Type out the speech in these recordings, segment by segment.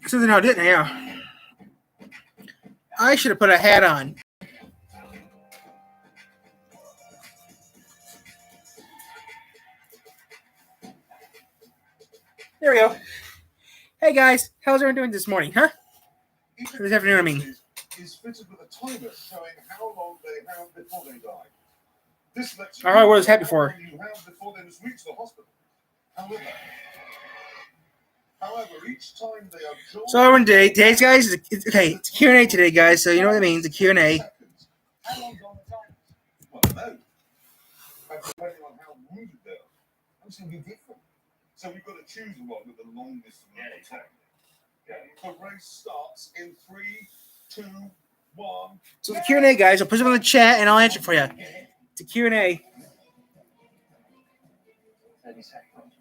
Something I didn't have. I should have put a hat on. There we go. Hey guys, how's everyone doing this morning, huh? This afternoon, I mean. Is fitted with a timer showing how long they have before they die. This lets I was happy for. you have before they must reach the hospital. However, each time they are joined. So everyone today's guys, it's Q&A today, guys. So you know what it means, a Q&A. How long's on the timer? Well, no. Depending on how wounded they are. It's going to be different. So we've got to choose one with the longest amount of time. The race starts in 3, 2, 1. So the Q&A, guys, I'll put them in the chat and I'll answer for you. It's a Q&A. 30 seconds.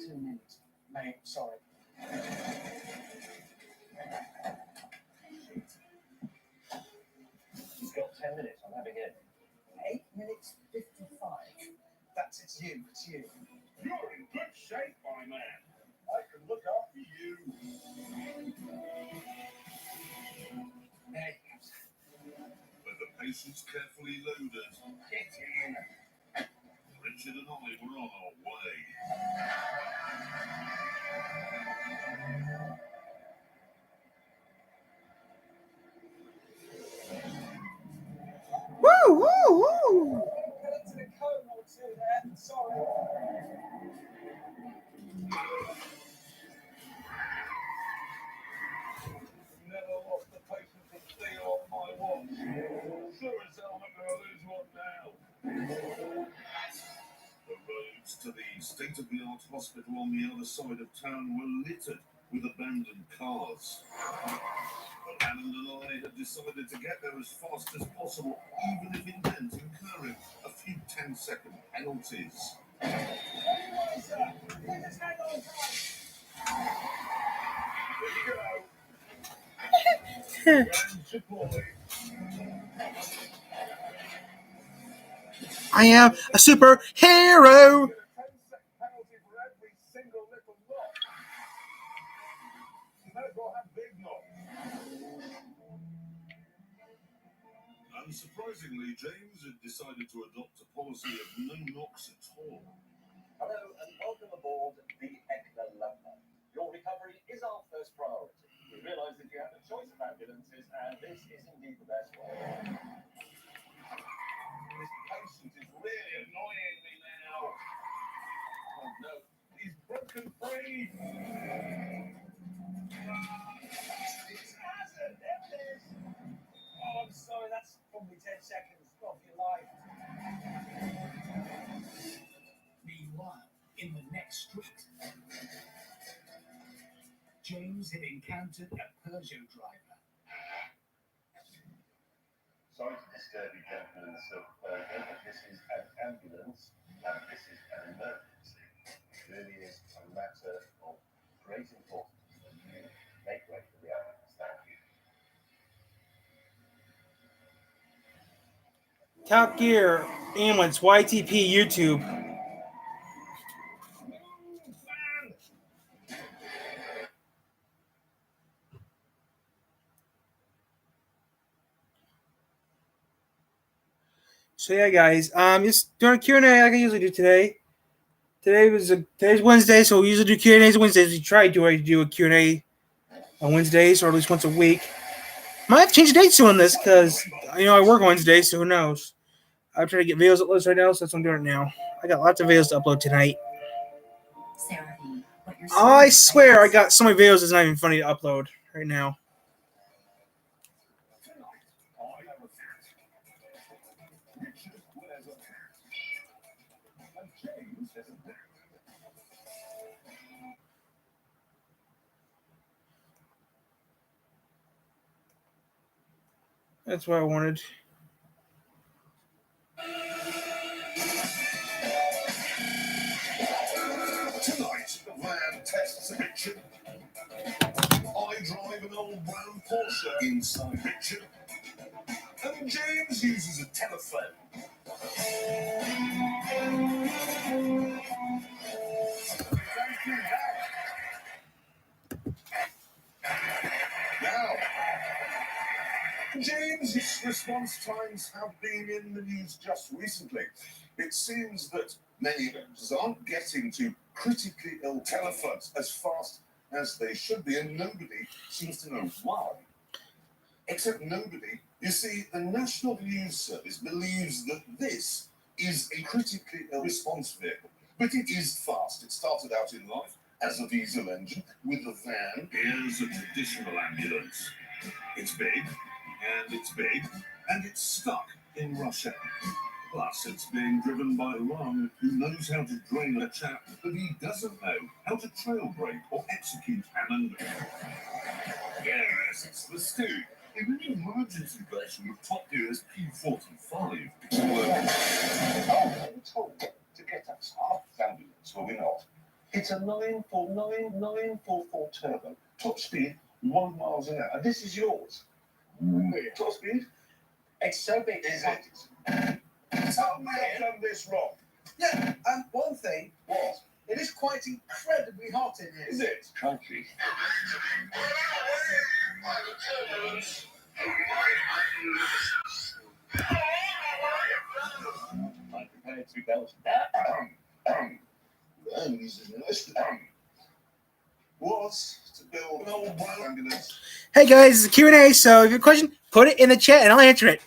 2 minutes. Mate, sorry. He's got 10 minutes. I'm having it. 8 minutes 55. It's you. It's you. You're in good shape, my man. I can look after you. There he comes. With the patients carefully loaded, Richard and I were on our way. Woo, woo, woo. To the cone or two there. Sorry. Never lost a patient from stay on my watch. Sure as hell I'm going to lose one now. The roads to the state-of-the-art hospital on the other side of town were littered with abandoned cars. But Hammond and I had decided to get there as fast as possible, even if it meant incurring a few 10-second penalties. Here you go. Grand Chipotle. I am a superhero. Penalty for every single little knock. You might as well have big knocks. Unsurprisingly, James had decided to adopt a policy of no knocks at all. Hello and welcome aboard the Ekna Lumber. Your recovery is our first priority. We realise that you have a choice of ambulances and this is indeed the best way. This patient is really annoying me now. Oh no, he's broken free. Oh, I'm sorry, that's probably 10 seconds of your life. Meanwhile, in the next street, James had encountered a Peugeot driver. Sorry to disturb you, gentlemen, in the silk Peugeot, but this is an ambulance and this is an emergency. It really is a matter of great importance that you make way for the ambulance. Thank you. Top Gear Ambulance YTP YouTube. So yeah, guys, just doing a Q&A like I usually do today. Today's Wednesday, so we usually do Q&As Wednesdays. We try to do a Q&A on Wednesdays, or at least once a week. Might have to change the dates on this because I work Wednesdays, so who knows? I'm trying to get videos uploaded right now, so that's what I'm doing now. I got lots of videos to upload tonight. I swear I got so many videos it's not even funny to upload right now. That's what I wanted. Tonight, the van tests Richard. I drive an old brown Porsche inside Richard. And James uses a telephone. Ambulance response times have been in the news just recently. It seems that many ambulances aren't getting to critically ill telephones as fast as they should be, and nobody seems to know why. Except nobody. You see, the National News Service believes that this is a critically ill response vehicle, but it is fast. It started out in life as a diesel engine with a van. Here's a traditional ambulance. It's big, and it's stuck in Russia. Plus, it's being driven by one who knows how to drain a chap, but he doesn't know how to trail break or execute Hammond. Yes, it's the Stu. In an emergency version of Top Gear's P45. Oh, we told to get us half ambulance, were we not? It's a 944 turbo, top speed 1 mile an hour. This is yours. Top speed? It's so big. Is it? Tell me I've done this wrong. Yeah, one thing. What? It is quite incredibly hot in here. Is it? Country. I'm prepared to belt. Was to build an old ambulance. Hey guys, it's a Q&A, so if you have a question, put it in the chat and I'll answer it.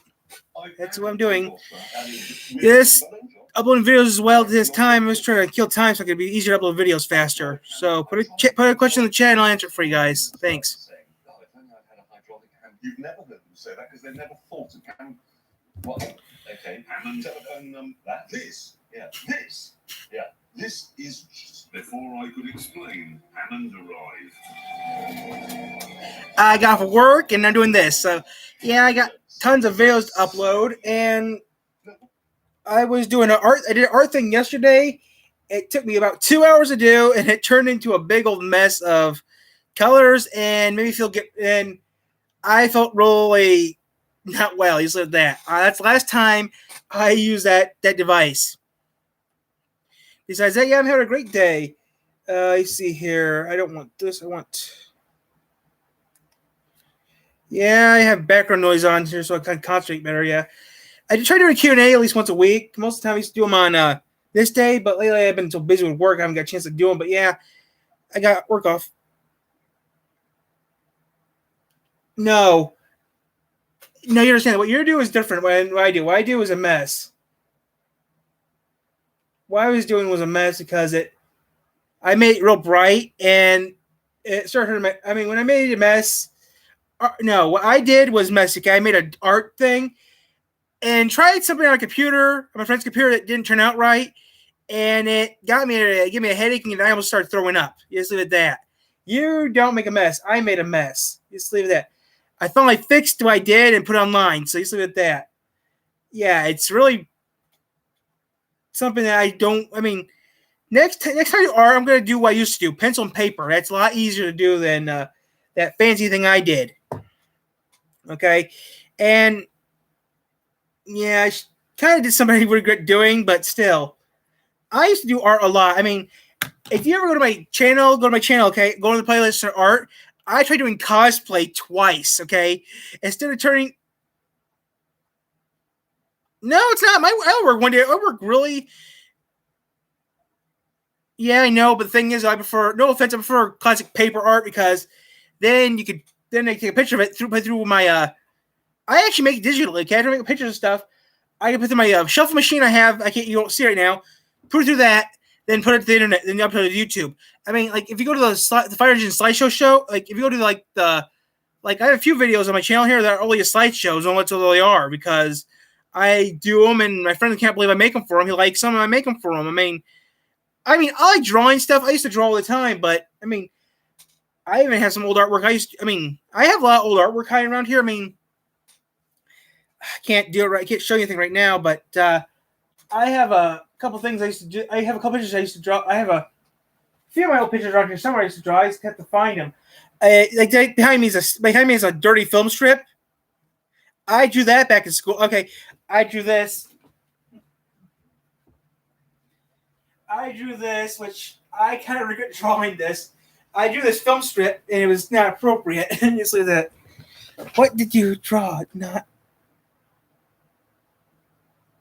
That's what I'm doing. Yes. Uploading videos as well at this time. I'm just trying to kill time so it can be easier to upload videos faster. So put a question in the chat and I'll answer it for you guys. Thanks. Oh, if only I'd had a hydraulic hand. You've never heard them say that because they've never thought of hand. What? Okay. Hammond. Telephone that. This. Yeah. This. Yeah. This is. Before I could explain, Hammond arrived. I got off of work and I'm doing this. So yeah, I got tons of videos to upload and I was doing I did an art thing yesterday. It took me about 2 hours to do and it turned into a big old mess of colors and made me feel good. And I felt really not well. You said that. That's the last time I used that device. Besides that, yeah, I'm having a great day. I see here. I don't want this. I want. Yeah, I have background noise on here, so I can concentrate better. Yeah, I try to do a Q&A at least once a week. Most of the time, I used to do them on this day, but lately I've been so busy with work, I haven't got a chance to do them. But yeah, I got work off. No, you understand. What you do is different. What I do. What I do is a mess. What I was doing was a mess because I made it real bright and it started hurting my. I mean, when I made it a mess. No, what I did was messy. I made an art thing and tried something on a computer, on my friend's computer, that didn't turn out right, and it gave me a headache, and I almost started throwing up. You just leave it at that. You don't make a mess. I made a mess. You just leave it at that. I finally fixed what I did and put it online, so you just leave it at that. Yeah, it's really something that I don't. I mean, next time you are, I'm going to do what I used to do, pencil and paper. That's a lot easier to do than that fancy thing I did. Okay, and yeah, I kind of did something I would regret doing, but still, I used to do art a lot. I mean, if you ever go to my channel, okay, go to the playlist for art. I tried doing cosplay twice, okay, instead of turning. No, it's not. I work one day. I work really. Yeah, I know, but the thing is, I prefer. No offense, I prefer classic paper art because then you could. Then I take a picture of it through my. I actually make it digitally. Okay, I can make pictures of stuff. I can put through my shuffle machine I have. You don't see right now. Put it through that, then put it to the internet, then upload it to YouTube. I mean, like if you go to the Fire Engine slideshow show, like if you go to I have a few videos on my channel here that are only slideshows. On what they are because I do them, and my friend can't believe I make them for him. He likes them, and I make them for him. I mean, I like drawing stuff. I used to draw all the time, but I mean. I even have some old artwork. I have a lot of old artwork hiding around here. I mean, I can't do it right. I can't show you anything right now, but I have a couple things I used to do. I have a couple pictures I used to draw. I have a few of my old pictures around here somewhere I used to draw. I just have to find them. Behind me is a dirty film strip. I drew that back in school. Okay, I drew this. Which I kind of regret drawing this. I drew this film strip, and it was not appropriate. Just like that. What did you draw? Not.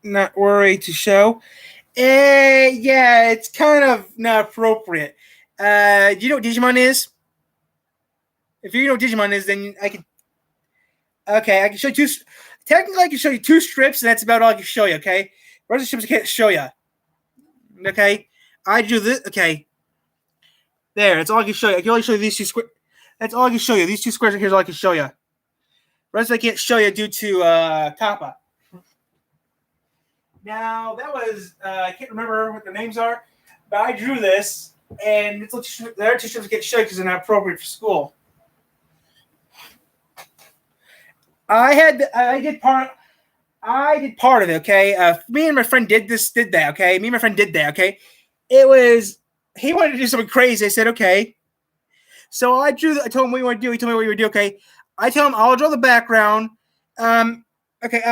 not worry to show. Yeah, it's kind of not appropriate. Do you know what Digimon is? If you know what Digimon is, then I can. Okay, I can show you two. Technically, I can show you 2 strips, and that's about all I can show you. Okay, the rest of the strips I can't show you. Okay, I drew this. Okay, there. That's all I can show you. I can only show you these 2 squares. That's all I can show you. These 2 squares right here is all I can show you. The rest I can't show you due to Kappa. Now that was I can't remember what their names are, but I drew this, and it's the other 2 strips I can't show you because they're not appropriate for school. I did part of it. Okay, me and my friend did that. Okay, me and my friend did that. Okay, he wanted to do something crazy. I said okay. So I told him what you want to do. He told me what you would do. Okay, I tell him I'll draw the background. Okay.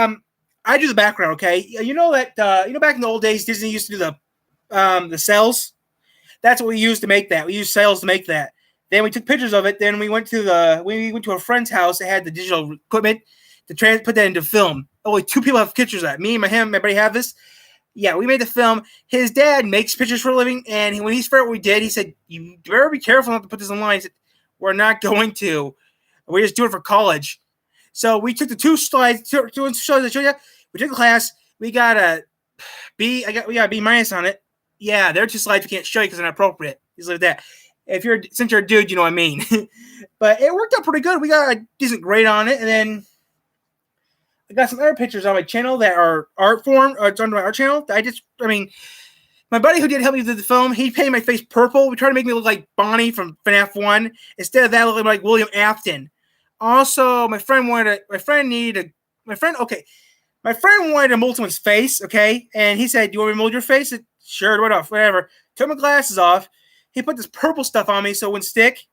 I do the background. Okay, you know that back in the old days Disney used to do the cells. That's what we used to make that. We used cells to make that. Then we took pictures of it. Then we went to a friend's house that had the digital equipment to put that into film. Only 2 people have pictures of that. Me and my buddy have this. Yeah, we made the film. His dad makes pictures for a living, and when he figured out what we did, he said, "You better be careful not to put this online." He said, "We're not going to. We just do it for college." So we took the 2 slides, 2 shows I showed you. We took a class. We got a B. We got a B- on it. Yeah, they're 2 slides we can't show you because they're not appropriate. Just like that. Since you're a dude, you know what I mean. But it worked out pretty good. We got a decent grade on it, and then I got some other pictures on my channel that are art form. It's on my art channel. My buddy who did help me with the film, he painted my face purple. We tried to make me look like Bonnie from FNAF 1. Instead of that, I looked like William Afton. Also, my friend wanted to mold someone's face, okay? And he said, "Do you want me to mold your face?" I said, "Sure, do it off, whatever." Took my glasses off. He put this purple stuff on me so it wouldn't stick.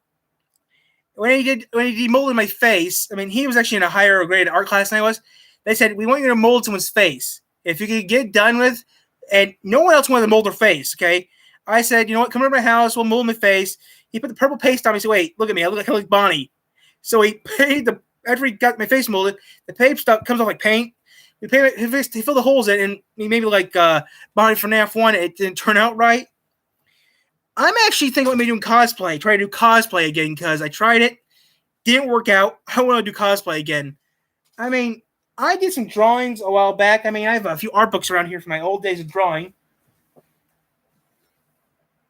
When he demolded my face, I mean, he was actually in a higher grade art class than I was. They said, "We want you to mold someone's face. If you could get done with," and no one else wanted to mold their face, okay? I said, "You know what, come over to my house, we'll mold my face." He put the purple paste on me. He said, "Wait, look at me, I look like Bonnie." So he painted after he got my face molded, the paint stuff comes off like paint. He filled the holes in, and he made me like Bonnie from FNAF 1. It didn't turn out right. I'm actually thinking about maybe doing cosplay. Try to do cosplay again because I tried it. Didn't work out. I want to do cosplay again. I mean, I did some drawings a while back. I mean, I have a few art books around here from my old days of drawing.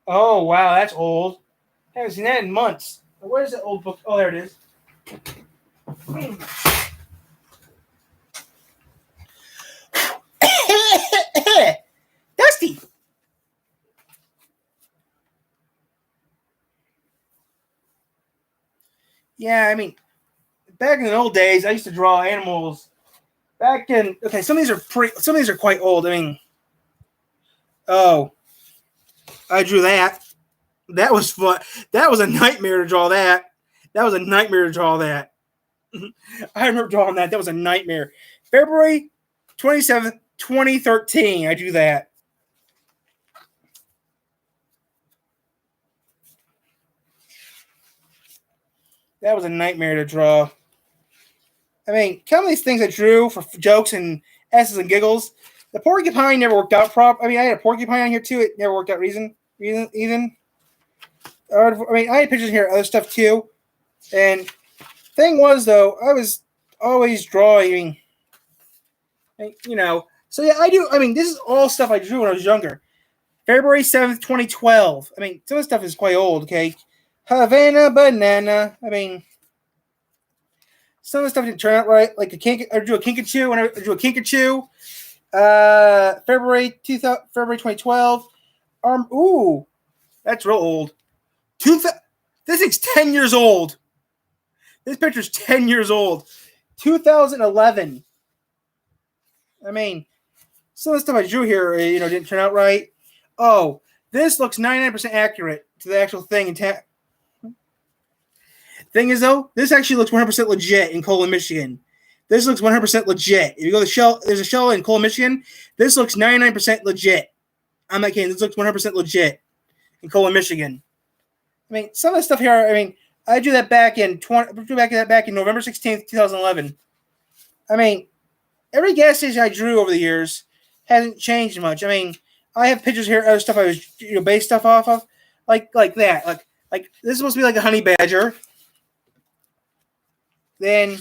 Oh, wow, that's old. I haven't seen that in months. Where's that old book? Oh, there it is. Dusty. Yeah, I mean, back in the old days, I used to draw animals. Some of these are quite old. I mean, I drew that. That was fun. That was a nightmare to draw that. I remember drawing that. That was a nightmare. February 27th, 2013, I drew that. That was a nightmare to draw. I mean, some of these things I drew for jokes and S's and giggles. The porcupine never worked out I mean, I had a porcupine on here too. It never worked out even. I mean, I had pictures here, other stuff too. And thing was, though, I was always drawing, you know. So, yeah, I do. I mean, this is all stuff I drew when I was younger. February 7th, 2012. I mean, some of the stuff is quite old, okay? Havana Banana. I mean, some of the stuff didn't turn out right. Like I drew a Kinkajou. February 2012. Ooh, that's real old. This thing's 10 years old. This picture's 10 years old. 2011. I mean, some of the stuff I drew here, didn't turn out right. Oh, this looks 99% accurate to the actual thing. Thing is, though, this actually looks 100% legit in Colon, Michigan. This looks 100% legit. If you go to the shell, there's a shell in Colon, Michigan. This looks 99% legit. I'm not kidding. This looks 100% legit in Colon, Michigan. I mean, some of the stuff here, I mean, I drew that back in November 16th, 2011. I mean, every gas station I drew over the years hasn't changed much. I mean, I have pictures here, other stuff I was based stuff off of, like that. Like this is supposed to be like a honey badger. Then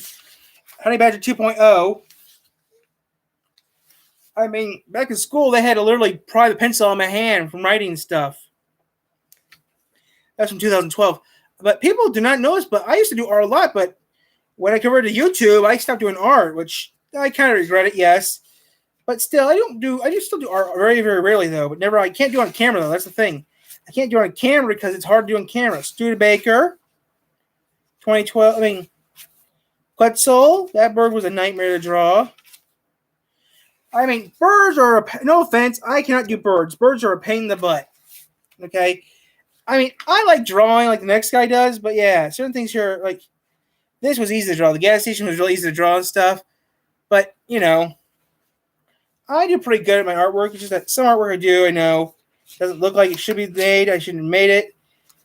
honey badger 2.0. I mean, back in school, they had to literally pry the pencil on my hand from writing stuff. That's from 2012. But people do not know this, but I used to do art a lot. But when I converted to YouTube, I stopped doing art, which I kind of regret it, yes. But still, I just still do art very, very rarely, though. But never, I can't do it on camera, though. That's the thing. I can't do it on camera because it's hard to do on camera. Studebaker, 2012. I mean, Quetzal, that bird was a nightmare to draw. I mean, birds are, no offense, I cannot do birds. Birds are a pain in the butt. Okay? I mean, I like drawing like the next guy does, but yeah, certain things here, like, this was easy to draw. The gas station was really easy to draw and stuff. But, I do pretty good at my artwork. It's just that some artwork I do, I know, doesn't look like it should be made. I shouldn't have made it.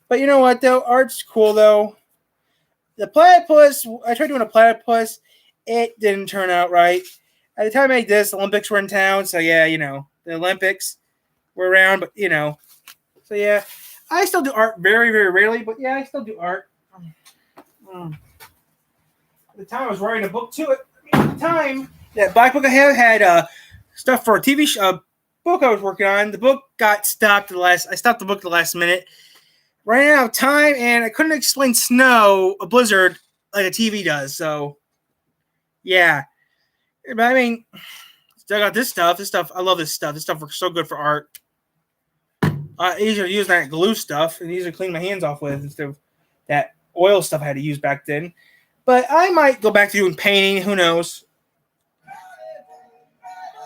But you know what, though? Art's cool, though. The platypus, I tried doing a platypus. It didn't turn out right. At the time I made this, the Olympics were in town, so yeah, the Olympics were around, but so yeah, I still do art very, very rarely, but yeah, I still do art. At the time I was writing a book too. At the time, that Black Book I had stuff for a TV show, book I was working on. The book got stopped I stopped the book at the last minute. Ran out of time, and I couldn't explain snow, a blizzard, like a TV does, so yeah. But I mean, still got this stuff. This stuff, I love this stuff. This stuff works so good for art. Easier to use that glue stuff and easier to clean my hands off with instead of that oil stuff I had to use back then. But I might go back to doing painting. Who knows?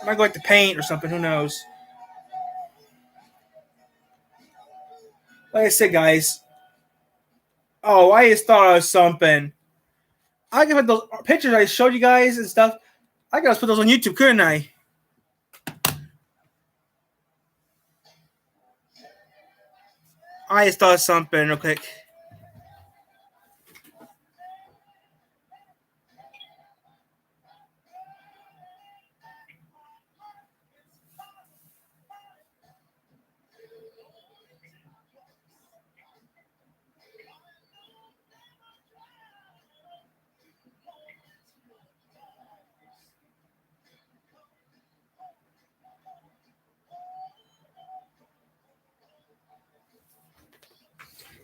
I might go back to paint or something. Who knows? Like I said, guys. Oh, I just thought of something. I can put those pictures I showed you guys and stuff. I gotta put those on YouTube, couldn't I? I just thought of something real quick.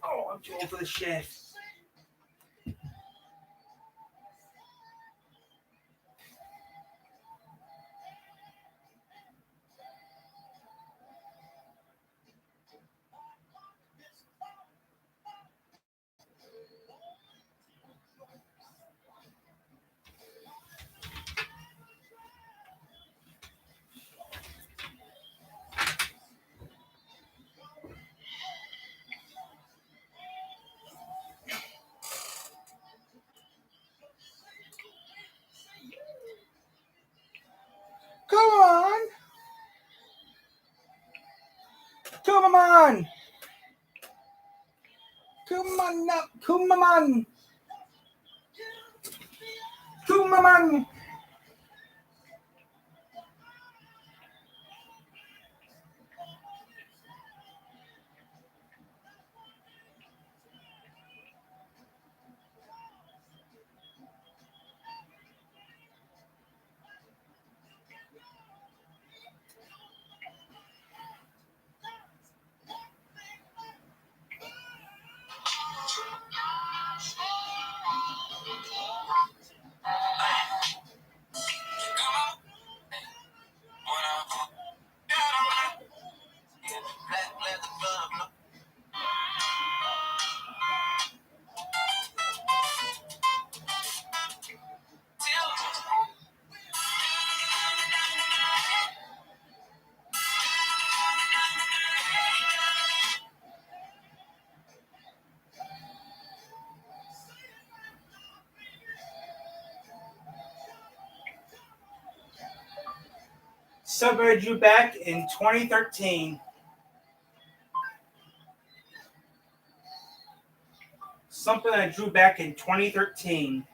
Oh, I'm too old for this shit. Come on. Come on. Come on up. Come on. Come on. Something I drew back in 2013. Something I drew back in 2013.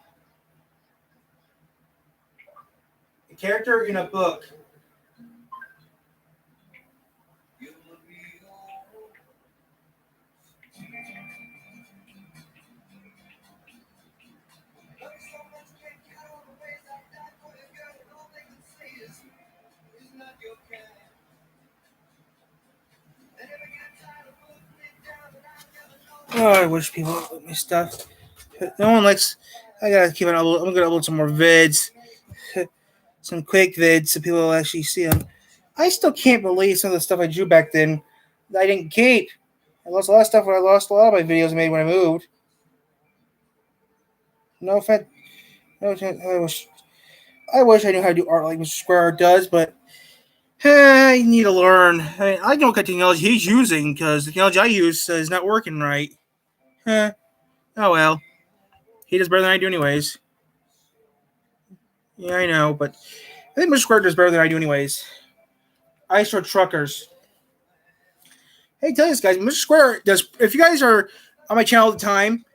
A character in a book Oh, I wish people like my stuff. No one likes. I gotta keep an upload. I'm gonna upload some more vids, some quick vids, so people will actually see them. I still can't believe some of the stuff I drew back then that I didn't keep. I lost a lot of stuff when I lost a lot of my videos I made when I moved. No offense. No, I wish I knew how to do art like Mr. Square Art does, but I need to learn. I know what technology he's using because the technology I use is not working right. Oh well. He does better than I do, anyways. Yeah, I know, but I think Mr. Square does better than I do, anyways. Ice Road Truckers. Hey, tell you this, guys. Mr. Square does. If you guys are on my channel all the time,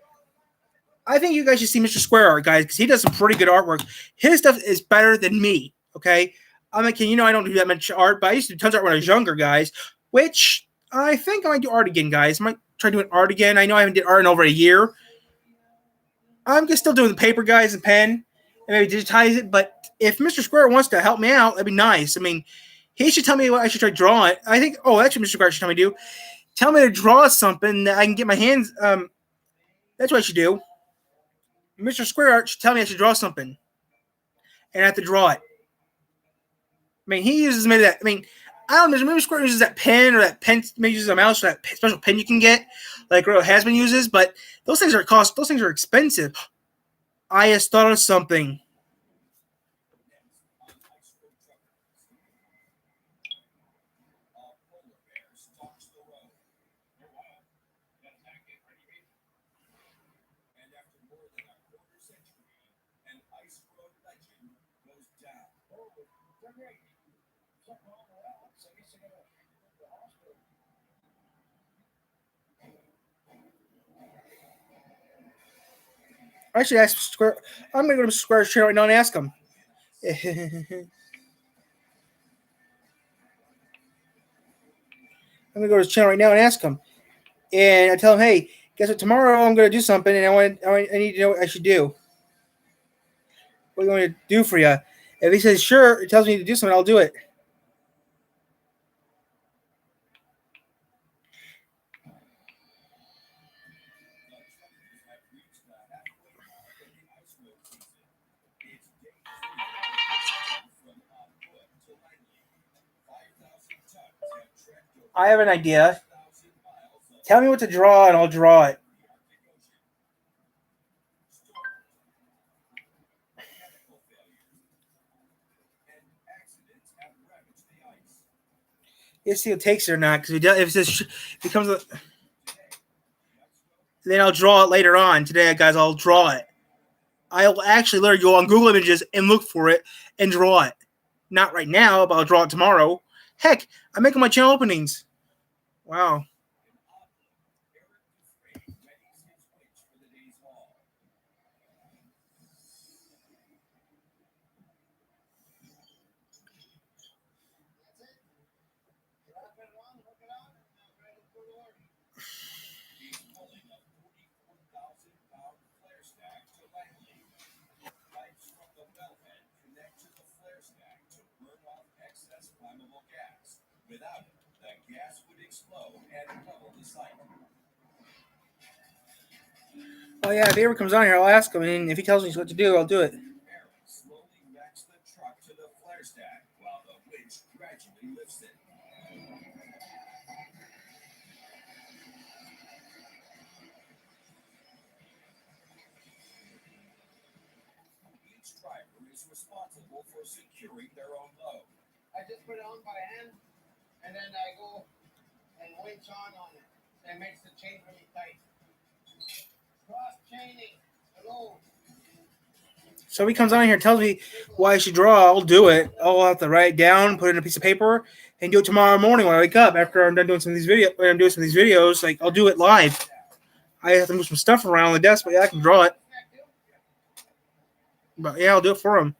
I think you guys should see Mr. Square Art, guys, because he does some pretty good artwork. His stuff is better than me. Okay, I'm like, I don't do that much art, but I used to do tons of art when I was younger, guys. Which I think I might do art again, guys. I might try doing art again. I know I haven't did art in over a year. I'm just still doing the paper, guys, and pen, and maybe digitize it. But if Mr. Square wants to help me out, that'd be nice. I mean, he should tell me what I should try drawing. I think. Oh, that's what Mr. Square should tell me to do. Tell me to draw something that I can get my hands. That's what I should do. Mr. Square Art should tell me I should draw something, and I have to draw it. I mean, he uses maybe that. I mean, I don't know. Maybe Square uses that pen or that pen. Maybe uses a mouse or that special pen you can get, like Real Hasbin uses. But those things are cost. Those things are expensive. I just thought of something. I should ask Square. I'm gonna go to Mr. Square's channel right now and ask him. I'm gonna go to his channel right now and ask him. And I tell him, hey, guess what? Tomorrow I'm gonna do something, and I need to know what I should do. What do you want me to do for you? If he says sure, it tells me to do something, I'll do it. I have an idea. Tell me what to draw, and I'll draw it. Let's see if it takes it or not. Because if it says becomes a, then I'll draw it later on. Today, guys, I'll draw it. I'll actually literally go on Google Images and look for it and draw it. Not right now, but I'll draw it tomorrow. Heck, I'm making my channel openings. Wow. Without it, the gas would explode and level the site. Oh yeah, if he ever comes on here, I'll ask him, and if he tells me what to do, I'll do it. Aaron slowly backs the truck to the flare stack while the winch gradually lifts it. Each driver is responsible for securing their own load. I just put it on by hand, and then I go and winch on it. That makes the chain really tight. Cross chaining. Hello. So if he comes on here and tells me why I should draw, I'll do it. I'll have to write it down, put it in a piece of paper, and do it tomorrow morning when I wake up. After I'm done doing some of these videos, like I'll do it live. I have to move some stuff around on the desk, but yeah, I can draw it. But yeah, I'll do it for him.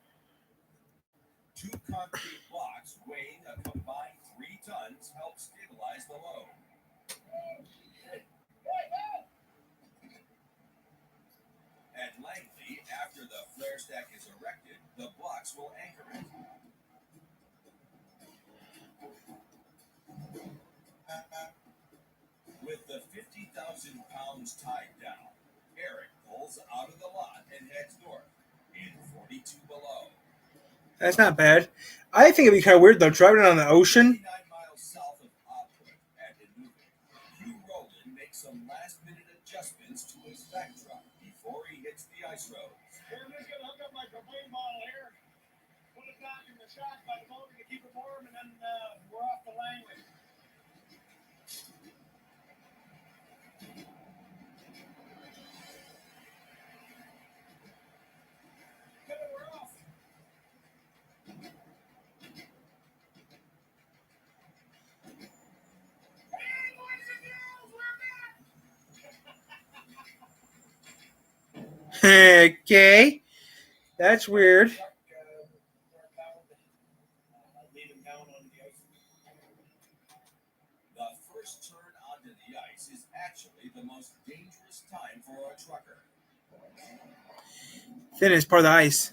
2 concrete blocks weighing a combined 3 tons help stabilize the load. At Langley, after the flare stack is erected, the blocks will anchor it. With the 50 50,000 pounds tied down. Eric pulls out of the lot and heads north in 42 below. That's not bad. I think it'd be kind of weird though, driving on the ocean. 29 miles south of Output at Inuvik, Hugh Rowland makes some last-minute adjustments to his back truck before he hits the ice roads. Here, I'm just gonna hook up my propane bottle here, put it back in the shack by the motor to keep it warm, and then we're off to Langley. Good, we're off. Hey, boys and girls, we're back. Okay, that's weird. Leave him down on the ice. The first turn onto the ice is actually the most dangerous time for a trucker. Thin is part of the ice.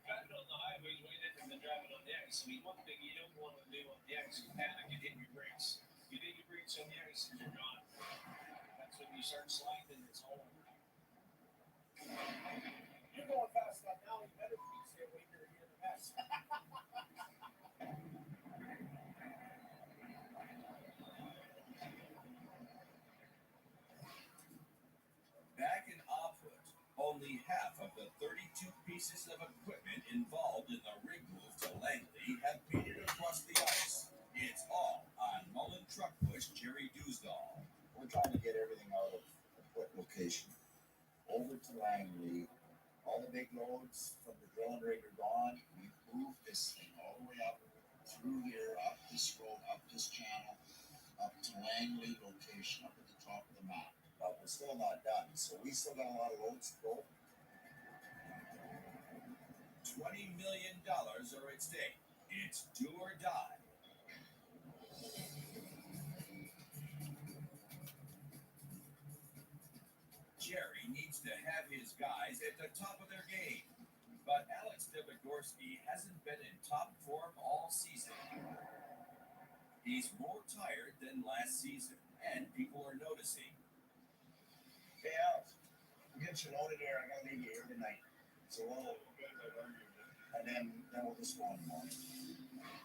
Driving on the highway is way different than driving on the ice. I mean, one thing you don't want to do on the ice is panic and hit your brakes. You hit your brakes on the ice and you're gone. That's when you start sliding, it's all over. You're going fast enough now. You better stay away from here in the mess. Back in Output, only half of the 32 pieces of equipment involved in the rig move to Langley have made it across the ice. It's all on Mullen truck push Jerry Dusdahl. We're trying to get everything out of the put location. Over to Langley. All the big loads from the drilling rig are gone. We've moved this thing all the way up through here, up this road, up this channel, up to Langley location, up at the top of the map. But we're still not done. So we still got a lot of loads to go. $20 million are at stake. It's do or die. Jerry needs to have his guys at the top of their game. But Alex Devigorsky hasn't been in top form all season. He's more tired than last season, and people are noticing. Hey, Alex, we'll get you loaded here. I gotta leave you here tonight. So and then we'll just go on the morning.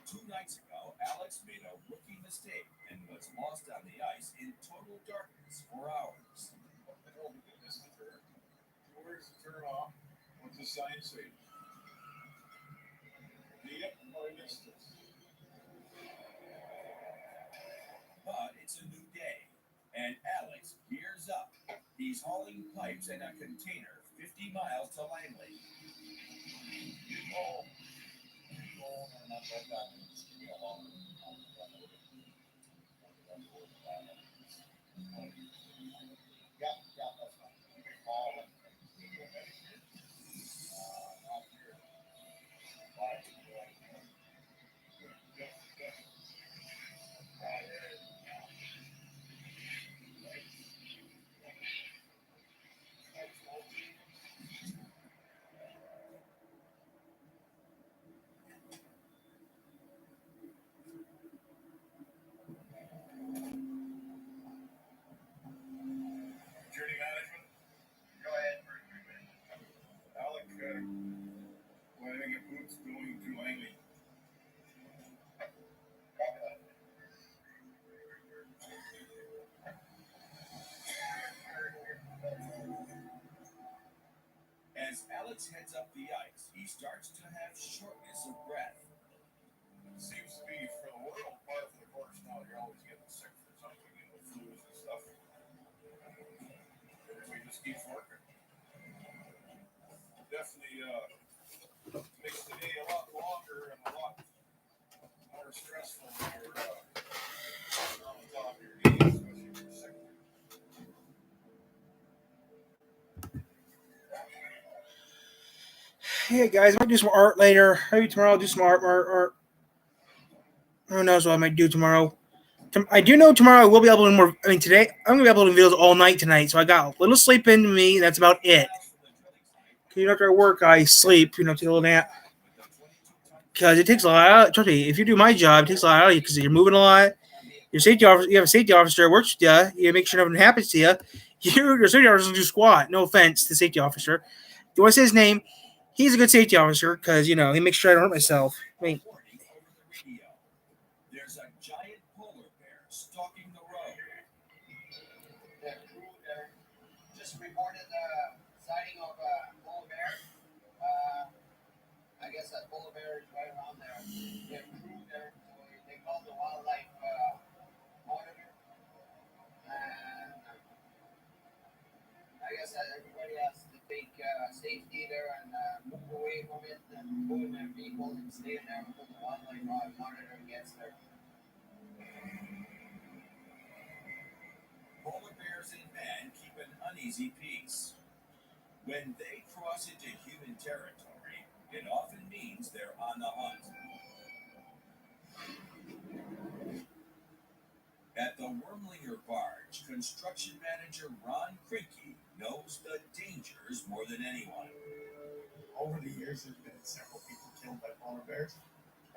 2 nights ago, Alex made a rookie mistake and was lost on the ice in total darkness for hours. What the hell did this turn? Where's the turn off? What's the sign say? Need it? Oh, I missed this. But it's a new day, and Alex gears up. He's hauling pipes and a container 50 miles to Langley. Journey management? Go ahead. Alec, why did I get boots going to Langley? As Alex heads up the ice, he starts to have shortness of breath. Seems to be for the world, part of the course now. You're always getting sick for something, flus and stuff. Everybody just keeps working. Definitely makes the day a lot longer and a lot more stressful when you're on top of your game, especially if you're sick. Hey guys, I might do some art later. Maybe tomorrow I'll do some art. Who knows what I might do tomorrow. I do know tomorrow I will be able to do more. I mean, today I'm going to be able to do videos all night tonight. So I got a little sleep into me. That's about it. After I work, I sleep, take a little nap. because it takes a lot out. Trust me, if you do my job, it takes a lot out of you because you're moving a lot. Your safety officer, you have a safety officer that works with you. You make sure nothing happens to you. Your safety officer doesn't do squat. No offense to the safety officer. Do you want to say his name? He's a good safety officer because he makes sure I don't hurt myself. I mean, Warning over the radio. There's a giant polar bear stalking the road. The crew there just reported the sighting of a polar bear. I guess that polar bear is right around there. The crew there, so they called the wildlife monitor. And I guess that everybody has to take safety there and move away from it and go in their vehicle and stay in there until the wildlife monitor gets there. Polar bears and man keep an uneasy peace. When they cross into human territory, it often means they're on the hunt. At the Wormlinger Barge, construction manager Ron Krinke knows the dangers more than anyone. Over the years, there's been several people killed by polar bears.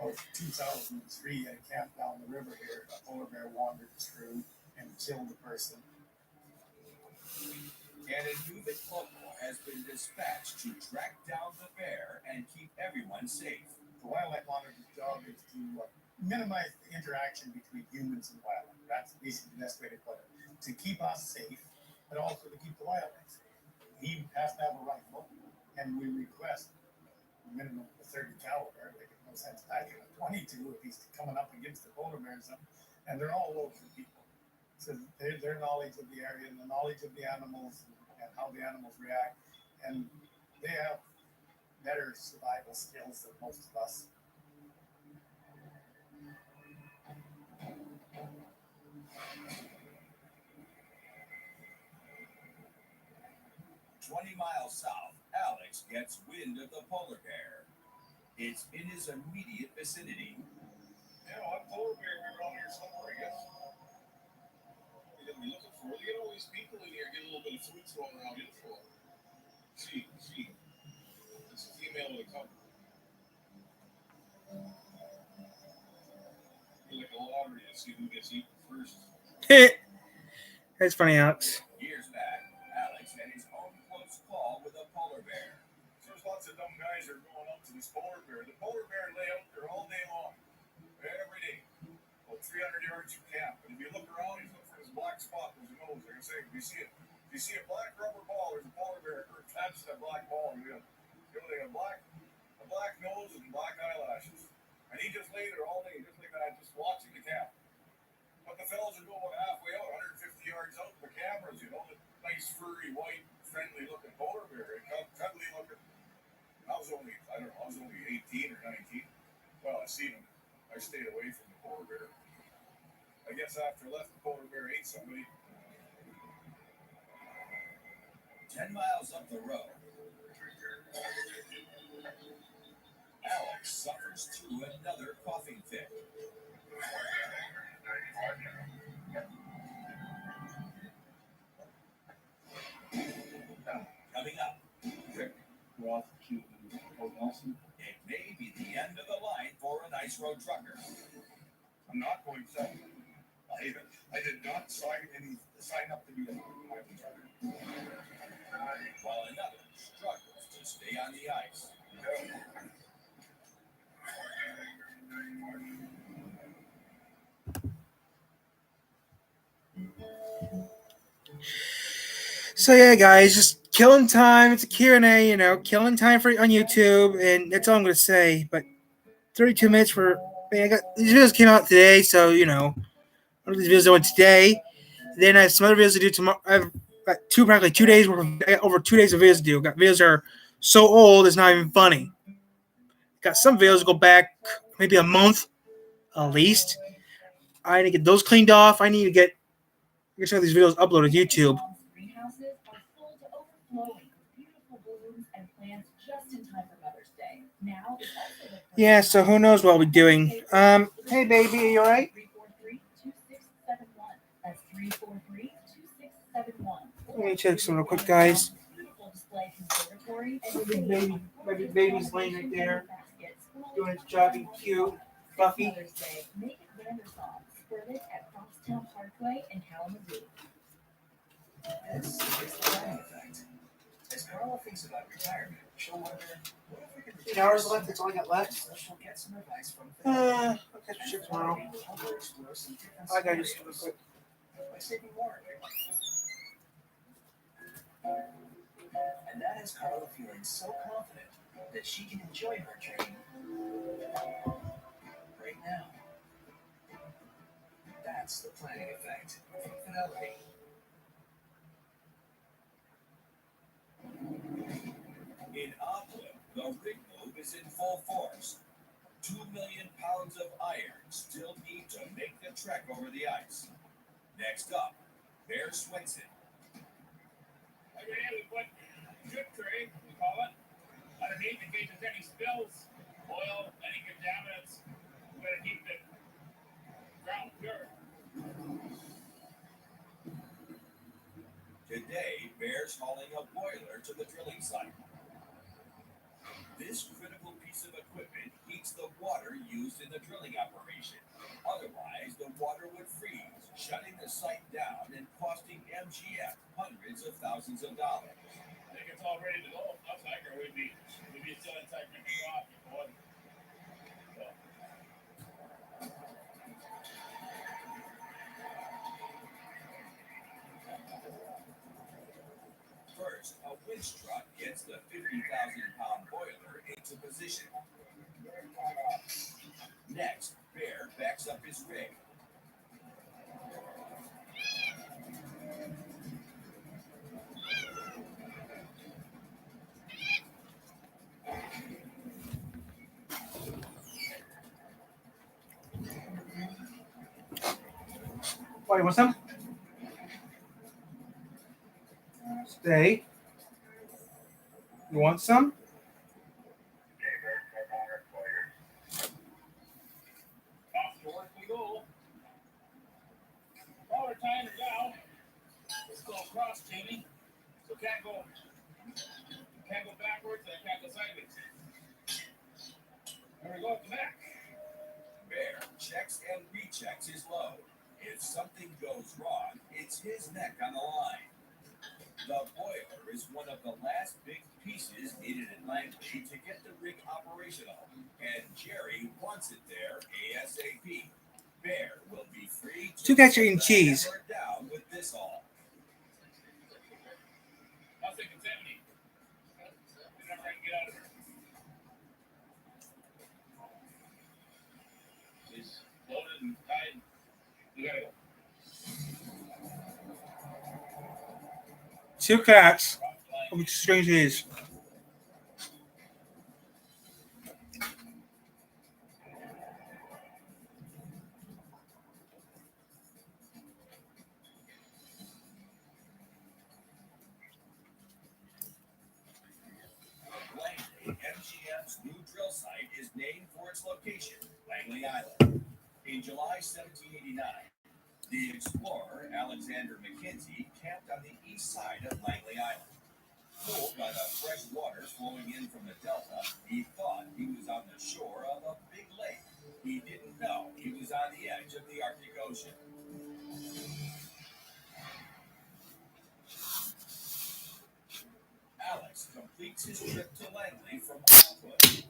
Oh, 2003, at a camp down the river here, a polar bear wandered through and killed a person. And a Nuvik local has been dispatched to track down the bear and keep everyone safe. The wildlife monitor's job is to minimize the interaction between humans and wildlife. That's basically the best way to put it. To keep us safe, but also to keep the wildlife safe. He has to have a rifle, and we request a minimum of 30 caliber. Like, no sense packing a 22 if he's coming up against the polar bears. And they're all local people. So their knowledge of the area and the knowledge of the animals and how the animals react. And they have better survival skills than most of us. 20 miles south, Alex gets wind of the polar bear. It's in his immediate vicinity. Yeah, what polar bear we around here somewhere, I guess. We're gonna be looking for. Look at all these people in here get a little bit of food thrown around info. See. It's a female with a cub. Be like a lottery to see who gets eaten first. That's funny, Alex. Years back, Alex had his own close call with a polar bear. There's lots of dumb guys that are going up to this polar bear. The polar bear lay out there all day long, every day, about 300 yards from camp. And if you look around, he's looking for this black spot. There's a nose there. Say, if you see a black rubber ball, there's a polar bear attached to that black ball. They got a black nose and black eyelashes. And he just lay there all day, just like that, just watching the camp. But the fellas would go about halfway out, 150 yards out with the cameras, the nice furry, white, friendly looking polar bear, cuddly looking. I was only 18 or 19. Well, I seen him. I stayed away from the polar bear. I guess after I left, the polar bear ate somebody. 10 miles up the road, Alex suffers through another coughing fit. Coming up, it may be the end of the line for an ice road trucker. I'm not going south. I did not sign up to be a highway trucker. While another struggles to stay on the ice. So yeah, guys, just killing time. It's a Q&A, killing time on YouTube, and that's all I'm gonna say. But 32 minutes for these videos came out today, so these videos I went today. Then I have some other videos to do tomorrow. I have practically 2 days worth of, over 2 days of videos to do. Got videos that are so old it's not even funny. Got some videos that go back maybe a month at least. I need to get those cleaned off. I need to get some of these videos uploaded to YouTube. Greenhouses are full to overflowing with beautiful blooms and plants just in time for Mother's Day. Now is also the Yeah, so who knows what I'll be doing. Hey baby, are you alright? 343-2671. That's 343-2671. Let me check some real quick, guys. Beautiful display conservatory My big baby's laying right there. baskets full doing its job being cute, fluffy. Mother's Day, make it Vandersong, spurted at Foxtown Parkway in Kalamazoo. This is the planning effect. As Carla thinks about retirement, she'll wonder, what if we could 8 hours left. That's all I got left. So she'll get some advice from I'll catch my shit tomorrow. Help her explore some different I gotta do something scenarios quick. by saving more. And that has Carla feeling so confident that she can enjoy her training right now. That's the planning effect from Fidelity. In Auckland, the rig move is in full force. 2 million pounds of iron still need to make the trek over the ice. Next up, Bear Swenson. Every day we put drip tray, we call it, underneath in case there's any spills, oil, any contaminants. We gotta keep the ground pure. Today, Bear's hauling a boiler to the drilling site. This critical piece of equipment heats the water used in the drilling operation. Otherwise, the water would freeze, shutting the site down and costing MGF hundreds of thousands of dollars. I think it's all ready to go. Us hiker, we'd be still inside drinking coffee. Boy. So, First, a winch truck gets the 50,000-pound boiler into position. Next, Bear backs up his rig. Why, you want some? Stay. You want some? off to work we go. Well, we're tying her down. It's called cross chaining. So can't go backwards and can't go sideways. There we go at the back. Bear checks and rechecks his load. If something goes wrong, it's his neck on the line. The boiler is one of the last big pieces needed in Langley to get the rig operational, and Jerry wants it there ASAP. Bear will be free to Two guys are eating put the cheese. hammer down with this haul. I was thinking 70. We're not trying to get out of here. He's loaded and tied. We gotta go. 2 cats. Which strange it is. Langley, MGM's new drill site, is named for its location, Langley Island. In July 1789, the explorer Alexander Mackenzie camped on the east side of Langley Island. Fooled by the fresh water flowing in from the delta, he thought he was on the shore of a big lake. He didn't know he was on the edge of the Arctic Ocean. Alex completes his trip to Langley from Auckland.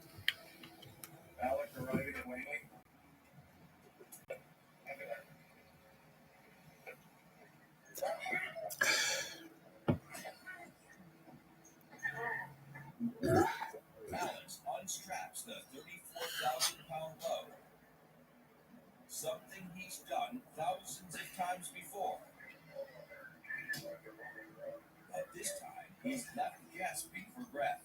Alec arriving at Langley. Alex unstraps the 34,000-pound load. Something he's done thousands of times before. But this time, he's left gasping for breath.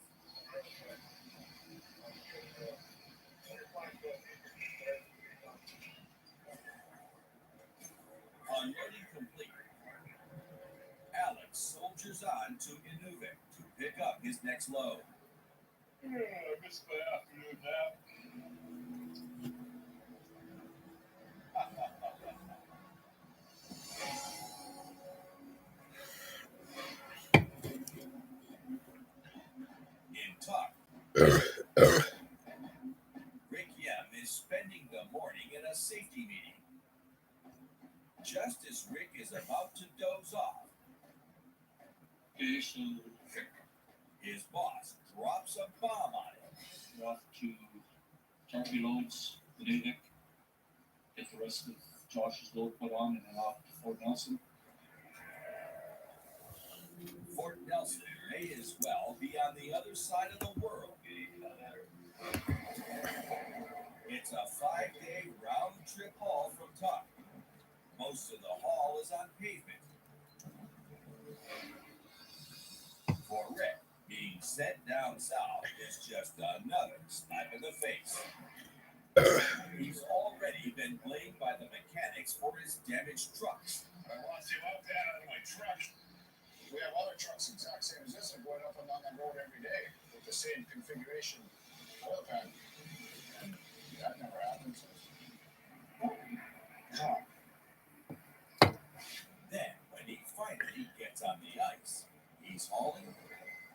Unloading complete. Alex soldiers on to Inuvik to pick up his next load. I missed my afternoon nap. In Tuck, location. His boss drops a bomb on him. We're off to Tarpey Loads today, Nick. Get the rest of Josh's load put on and then off to Fort Nelson. Fort Nelson may as well be on the other side of the world. It's a 5-day round-trip haul from Tuck. Most of the haul is on pavement. For Rick, being sent down south is just another slap in the face. He's already been blamed by the mechanics for his damaged trucks. I want you up there out of my truck. We have other trucks exact same as this that going up and down that road every day with the same configuration oil pan. And that never happens. Come on. Then, when he finally gets on the ice, he's hauling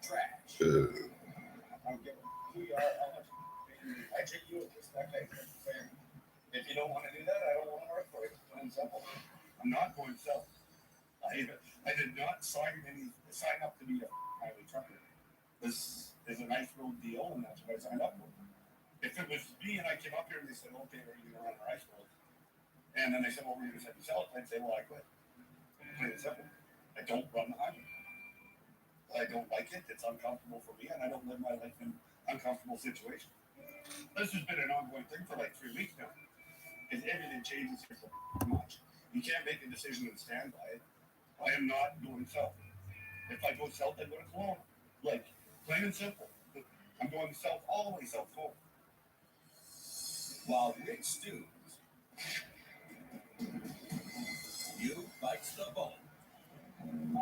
trash. I'm getting who you are, Alex. I treat you with respect. I treat you fair. If you don't want to do that, I don't want to work for you. Plain and simple. I'm not going south. I did not sign up to be a highway trucker. This is a nice road deal, and that's what I signed up for. If it was me and I came up here and they said, okay, are you going to run our ice road? And then they said, well, we're going to set you sell it. I'd say, well, I quit. Plain and simple. I don't run the highway. I don't like it. It's uncomfortable for me, and I don't live my life in uncomfortable situations. This has been an ongoing thing for like 3 weeks now. Because everything changes here so much. You can't make a decision and stand by it. I am not going south. If I go south, I go to Kelowna. Like, plain and simple. I'm going south, all the way south home. While Rick stews, you bites the bullet.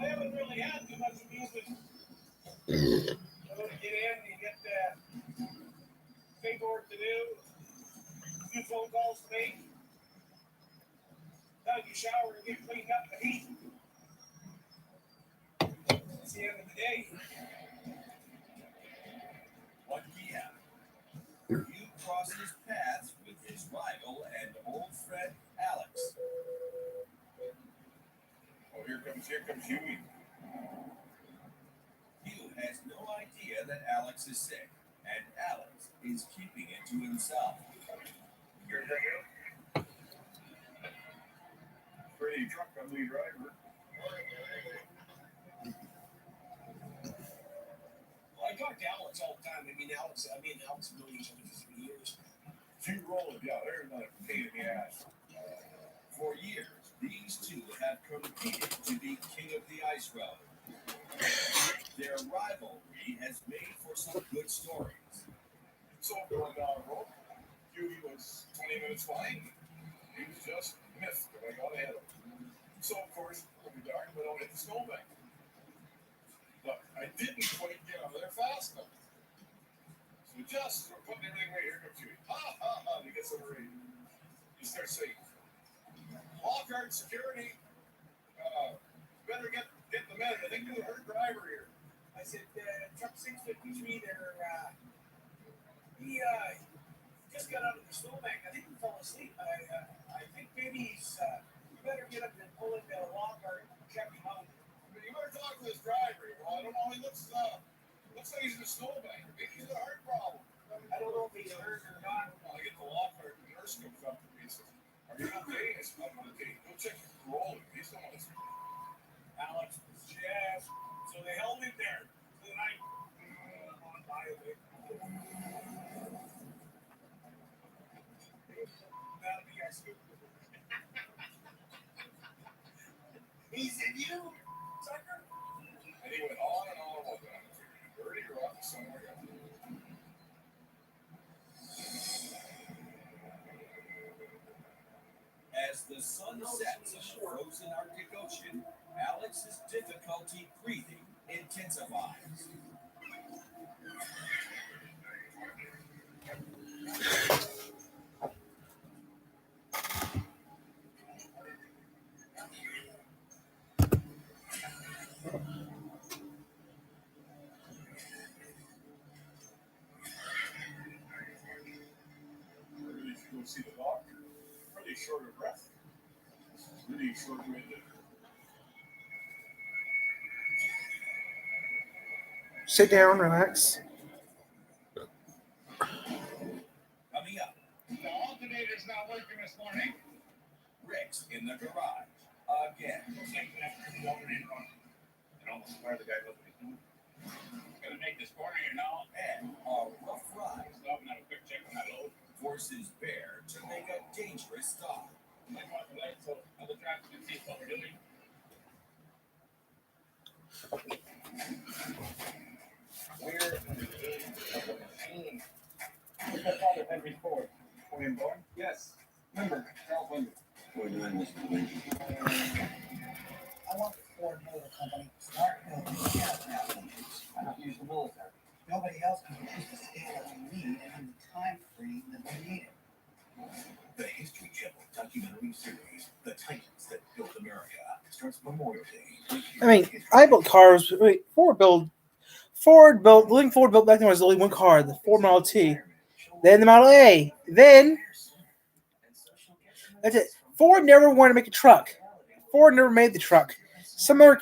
I haven't really had too much music. I'm going to get in and get paperwork to do, a few phone calls to make. Then you shower and get cleaned up and eat. It's the end of the day. 1 p.m. You cross his paths with his rival and old friend Alex. Oh, here comes Huey. Hugh has no idea that Alex is sick, and Alex is keeping it to himself. Here you go. Pretty truck, I'm the driver. Well, I talk to Alex all the time. Me and Alex have known each other for 3 years. If you roll it, yeah, they're not a pain in the ass. For years, these two have competed to be king of the ice road. Their rivalry has made for some good stories. So going down the road, Huey was 20 minutes behind me. He was just missed, but I got ahead of him. So, of course, when we darn went out hit the snowbank. But I didn't quite get out of there fast enough. So just we're putting everything right here, comes Huey. Ha, ha, ha, and he gets over ready. He starts saying, Lockhart security, better get the men. I think there's a hurt driver here. I said, truck 653 there, he just got out of the snowbank. I think he fell asleep. I think maybe he's, you better get up and pull him to Lockhart and check him out. But you better talk to this driver. Well, I don't know. He looks like he's in a snowbank. Maybe he's got a heart problem. I don't know if he's hurt or not. I get the Lockhart, the nurse comes up to me and says, are you okay? I said, I'm okay. Go check your parole. He's the one that's Alex was jazz. So they held him there. So then I on by a bit. That'll be our scoop. He said, you, sucker. And he went on and on about that. Dirty or off somewhere else. As the sun sets in the frozen Arctic Ocean, Alex's difficulty breathing intensifies. Really, if you go see the doctor, pretty short of breath. Really short-winded. Sit down, relax. Coming up, The alternator's not working this morning. Rick's in the garage again. Same after the alternator on. And almost swear the guy knows what he's doing. Gonna make this corner here now. And a rough ride Stop and have a quick check on that load. forces Bear to make a dangerous stop. Might want the light so other traffic can see what we're doing. We're in the age of the machine. What's my father, Henry Ford? William Bourne? Yes. Remember, Charles Wyndham. We're doing Mr. Lincoln. I want the Ford Motor Company to start building aircraft engines. I don't use the military. Nobody else can produce the scale that we need and in the time frame that we need it. The History Channel documentary series, The Titans That Built America, starts Memorial Day. I mean, I built cars. Wait, Ford built. The Lincoln Ford built back then was only one car, the Ford Model T. Then the Model A. Then that's it. Ford never wanted to make a truck. Ford never made the truck. Ford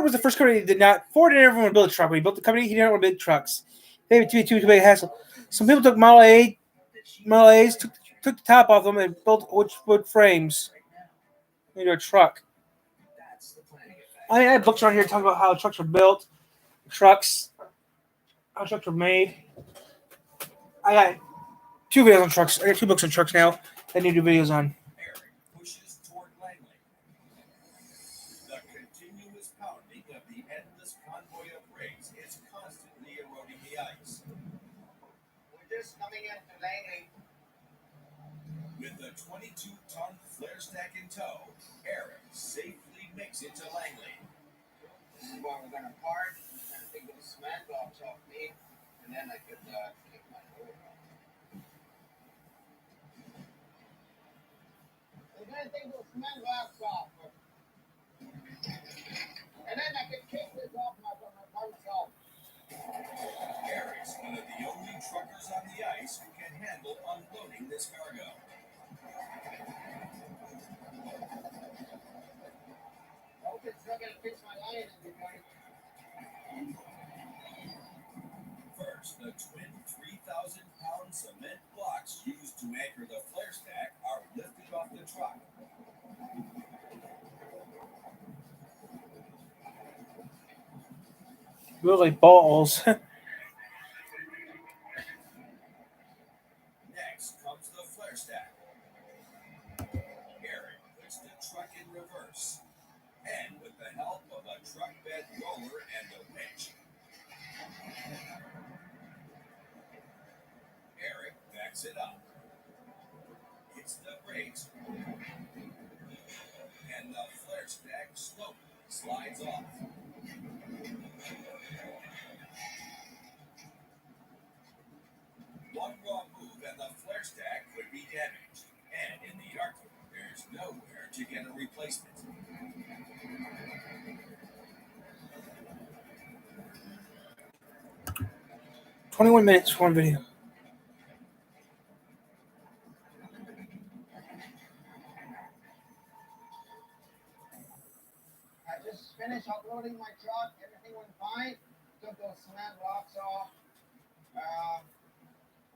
was the first company that did not. Ford didn't ever want to build a truck. When he built the company, he didn't want to build trucks. They had too big a hassle. Some people took Model A's, took the top off them and built wood frames into a truck. I mean, I have books around here talking about how trucks are built, how trucks are made. I got 2 videos on trucks. I got 2 books on trucks now that I need to do videos on. Eric pushes toward Langley. The continuous pounding of the endless convoy of rigs is constantly eroding the ice. We're just coming into Langley. With the 22-ton flare stack in tow, Eric safely makes it to Langley. This is where we're gonna park. I'm gonna take those cement blocks off me, and then I could take my load off. I'm gonna take those cement blocks off. And then I could kick this off my myself. Eric's one of the only truckers on the ice who can handle unloading this cargo. I hope it's not gonna fix my line anymore. First, the twin 3,000-pound cement blocks used to anchor the flare stack are lifted off the truck. Look like balls. Next comes the flare stack. Eric puts the truck in reverse, and with the help of a truck bed roller and a winch, Eric backs it up, hits the brakes, and the flare stack slowly slides off. One wrong move and the flare stack could be damaged. And in the Arctic, there's nowhere to get a replacement. "21 minutes for one video." I just finished uploading my truck. Everything went fine. Took those cement blocks off.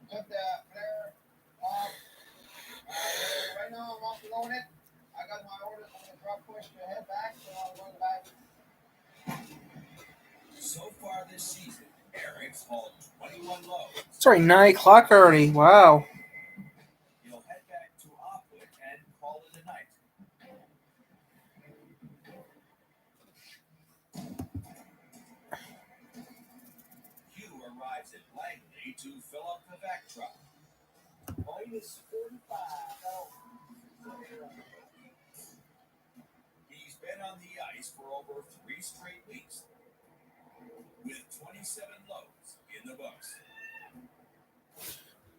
Took the flare off. Right now I'm offloaded. I got my orders on the truck pushed to head back, so I'm going back. So far this season, Eric's hauled 21 loads. It's already 9 o'clock already. Wow. He'll head back to Opwood and call it a night. Hugh arrives at Langley to fill up the vac truck. Minus 45. He's been on the ice for over 3 straight weeks, with 27 loads in the books.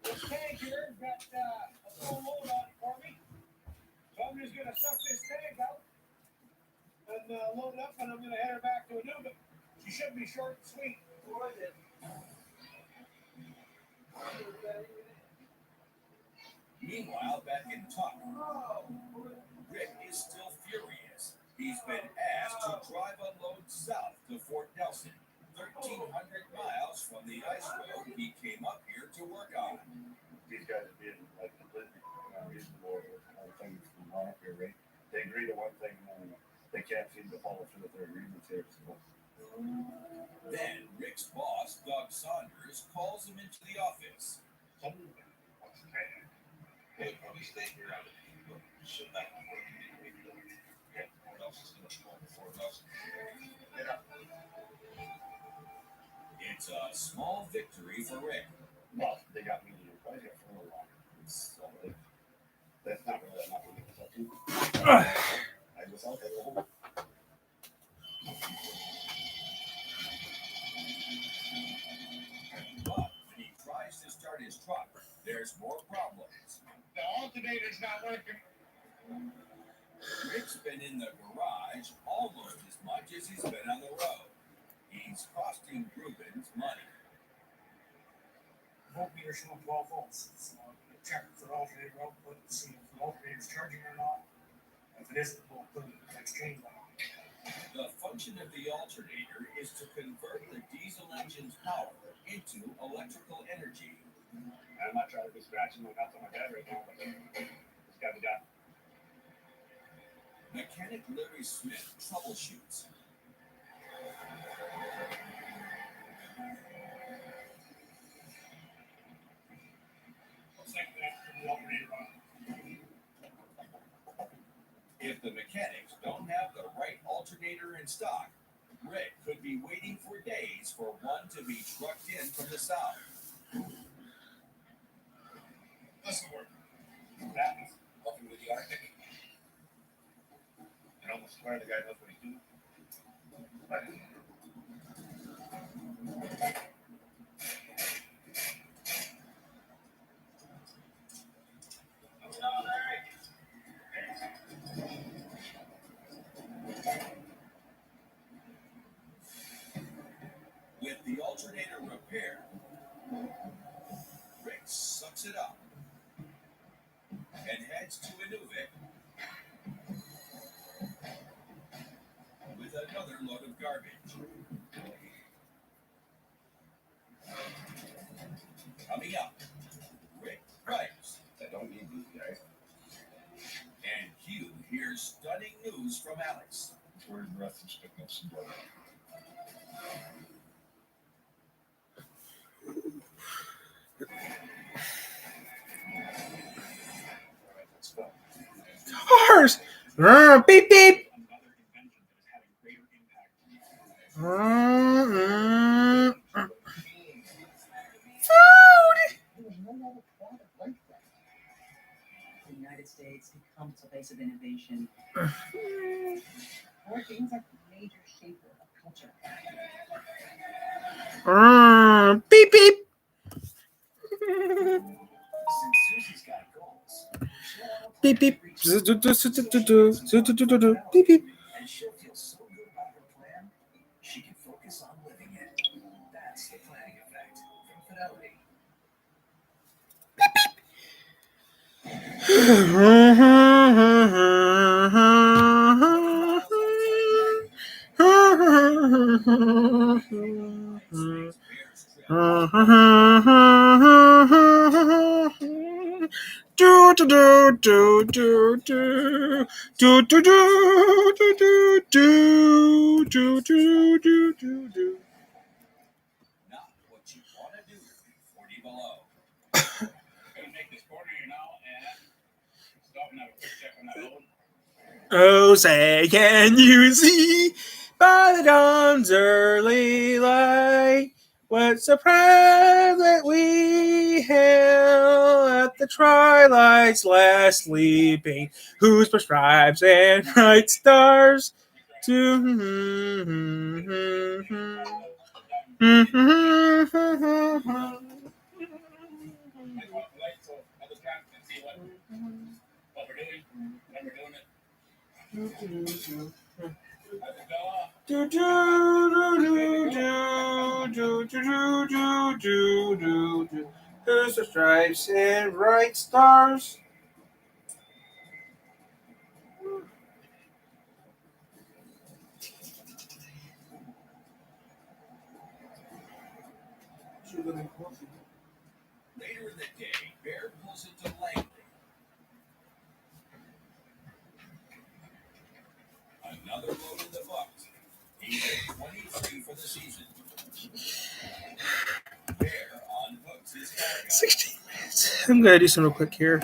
This tank here's got a full load on it for me. So I'm just gonna suck this tank out and load it up, and I'm gonna head her back to Anuga. She should be short and sweet. What is it? Meanwhile, back in Tuck, Rick is still furious. He's been asked to drive a load south to Fort Nelson, 1,300 miles from the ice road he came up here to work on. These guys are being like completely unreasonable on things from on up here, right? They agree to one thing and they can't seem to follow through with their agreements here. So. Then Rick's boss, Doug Saunders, calls him into the office. He'll probably stay here out of the so that will work. What else is going to go before us? It's a small victory for Rick. Well, they got me right here for a little while. That's not really enough for me to talk to. I was out there. But when he tries to start his truck, there's more problems. The alternator's not working. Rick's been in the garage almost as much as he's been on the road. He's costing Rubens money. Voltmeter showing 12 volts. So check for alternator output, see if the alternator's charging or not. If it isn't, we'll put an exchange on. The function of the alternator is to convert the diesel engine's power into electrical energy. I'm not trying to be scratching my nuts on my head right now, but it's got to be done. Mechanic Larry Smith troubleshoots. Looks like that's the alternator on. If the mechanics don't have the right alternator in stock, Rick could be waiting for days for one to be trucked in from the south. Doesn't work. That is, Welcome with the Arctic. I almost swear the guy knows what he's doing. But, With the alternator repaired, Rick sucks it up and heads to Inuvik with another load of garbage. Coming up, Rick Price I don't need these guys. and Hugh hears stunning news from Alex. Where's the rest of sticking up some blood? Alright, let's go. Cars! Beep beep! Another invention that is having greater impact. Food! There was no other product like that. The United States becomes a place of innovation. Working is a major shaper of culture. Beep beep! Since Susie's got goals, Beep beep! Beep beep! and she'll feel so good about her plan, she can focus on living it. That's the planning effect from Fidelity. Do do do do do do do do do do do do do do do do do. Not what you want to do, 40 below. Gonna make this corner here now and stop and have a quick check on that load. Oh, say, can you see by the dawn's early light what surprise that we hailed at the twilight's last sleeping, whose bright stripes and bright stars Light, so I'll just try and see what we're doing, when we're doing it. How's it go off? Do do do do do do do do do do. Whose the stripes and bright stars? Later in the day, Bear pulls into Langley. Another load in the books. He's at 23 for the season. Bear unhooks his cargo. 16 minutes. I'm going to do something real quick here.